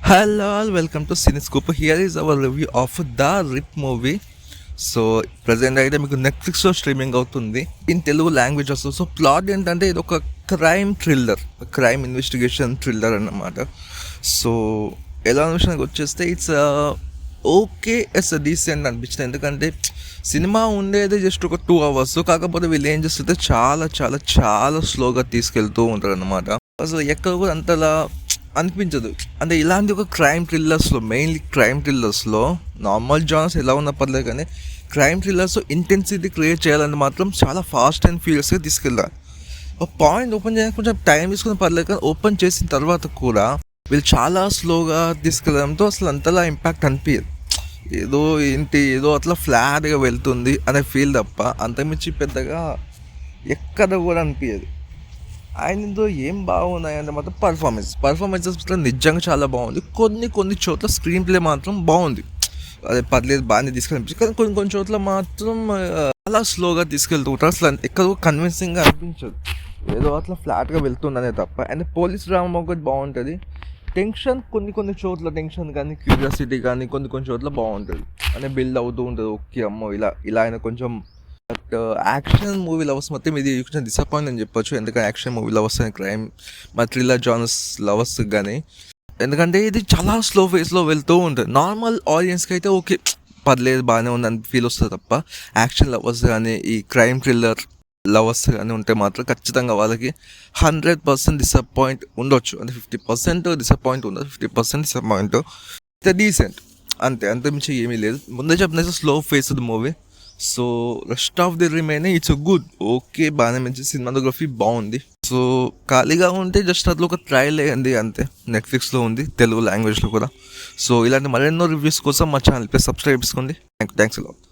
Hello, all, welcome to Cinescope. Here is our review of the Rip movie. So present అయితే మీకు నెట్ఫ్లిక్స్లో streaming అవుతుంది in Telugu language వస్తుంది. So plot ఏంటంటే ఇది ఒక క్రైమ్ ఇన్వెస్టిగేషన్ థ్రిల్లర్ అన్నమాట. సో ఎలా విషయానికి వచ్చేస్తే ఇట్స్ ఓకే, ఇట్స్ డీసెంట్ అనిపించింది. ఎందుకంటే సినిమా ఉండేది జస్ట్ ఒక 2 hours, కాకపోతే వీళ్ళు ఏం చేస్తుంటే చాలా చాలా చాలా స్లోగా తీసుకెళ్తూ ఉంటారు అన్నమాట. అసలు ఎక్కడ కూడా అంతలా అనిపించదు. అంటే ఇలాంటి ఒక మెయిన్లీ క్రైమ్ థ్రిల్లర్స్లో నార్మల్ జానర్స్ ఎలా ఉన్నా పర్లేదు, కానీ క్రైమ్ థ్రిల్లర్స్ ఇంటెన్సిటీ క్రియేట్ చేయాలని మాత్రం చాలా ఫాస్ట్ అండ్ ఫ్యూరియస్గా తీసుకెళ్ళాలి. ఒక పాయింట్ ఓపెన్ చేయడానికి కొంచెం టైం తీసుకుని పర్లేదు, కానీ ఓపెన్ చేసిన తర్వాత కూడా వీళ్ళు చాలా స్లోగా తీసుకెళ్ళడంతో అసలు అంతలా ఇంపాక్ట్ అనిపించదు. ఏదో అట్లా ఫ్లాట్గా వెళ్తుంది అనే ఫీల్ తప్ప అంతకుమించి పెద్దగా ఎక్కడ కూడా అనిపించదు. ఆయనతో ఏం బాగున్నాయంటే మాత్రం పర్ఫార్మెన్సెస్ నిజంగా చాలా బాగుంది. కొన్ని చోట్ల స్క్రీన్ ప్లే మాత్రం బాగుంది, అదే పర్లేదు బాగానే తీసుకెళ్ళి, కానీ కొన్ని చోట్ల మాత్రం చాలా స్లోగా తీసుకెళ్తూ ఉంటారు. అసలు ఎక్కడో కన్విన్సింగ్గా అనిపించదు, ఏదో అట్లా ఫ్లాట్గా వెళ్తుందనే తప్ప. అండ్ పోలీస్ డ్రామా ఒకటి బాగుంటుంది. టెన్షన్ కొన్ని చోట్ల టెన్షన్ కానీ క్యూరియాసిటీ కానీ కొన్ని చోట్ల బాగుంటుంది, అంటే బిల్డ్ అవుతూ ఉంటుంది. ఓకే అమ్మో ఇలా ఆయన కొంచెం. బట్ యాక్షన్ మూవీ లవర్స్ మొత్తం ఇది కొంచెం డిసప్పాయింట్ అని చెప్పొచ్చు. ఎందుకంటే యాక్షన్ మూవీ లవర్స్ అని క్రైమ్ థ్రిల్లర్ జానర్స్ లవర్స్ కానీ, ఎందుకంటే ఇది చాలా స్లో ఫేస్లో వెళ్తూ ఉంటుంది. నార్మల్ ఆడియన్స్కి అయితే ఓకే పర్లేదు బాగానే ఉందని ఫీల్ వస్తుంది తప్ప, యాక్షన్ లవర్స్ కానీ ఈ క్రైమ్ థ్రిల్లర్ లవర్స్ కానీ ఉంటే మాత్రం ఖచ్చితంగా వాళ్ళకి 100% డిసప్పాయింట్ ఉండొచ్చు. అంటే 50% డిసప్పాయింట్ ఉండదు, 50% డిసప్పాయింట్. డీసెంట్ అంతే మించి ఏమీ లేదు. ముందే చెప్పిన slow phase movie. So rest of the remaining it's good, okay బాగానే మంచి సినిమాటోగ్రఫీ బాగుంది. సో ఖాళీగా ఉంటే జస్ట్ అట్లా ఒక ట్రయల్ అయ్యింది అంతే. నెట్ఫ్లిక్స్లో ఉంది, తెలుగు లాంగ్వేజ్లో కూడా. సో ఇలాంటి మరెన్నో రివ్యూస్ కోసం మా ఛానల్ సబ్స్క్రైబ్ చేసుకోండి. Thanks a lot.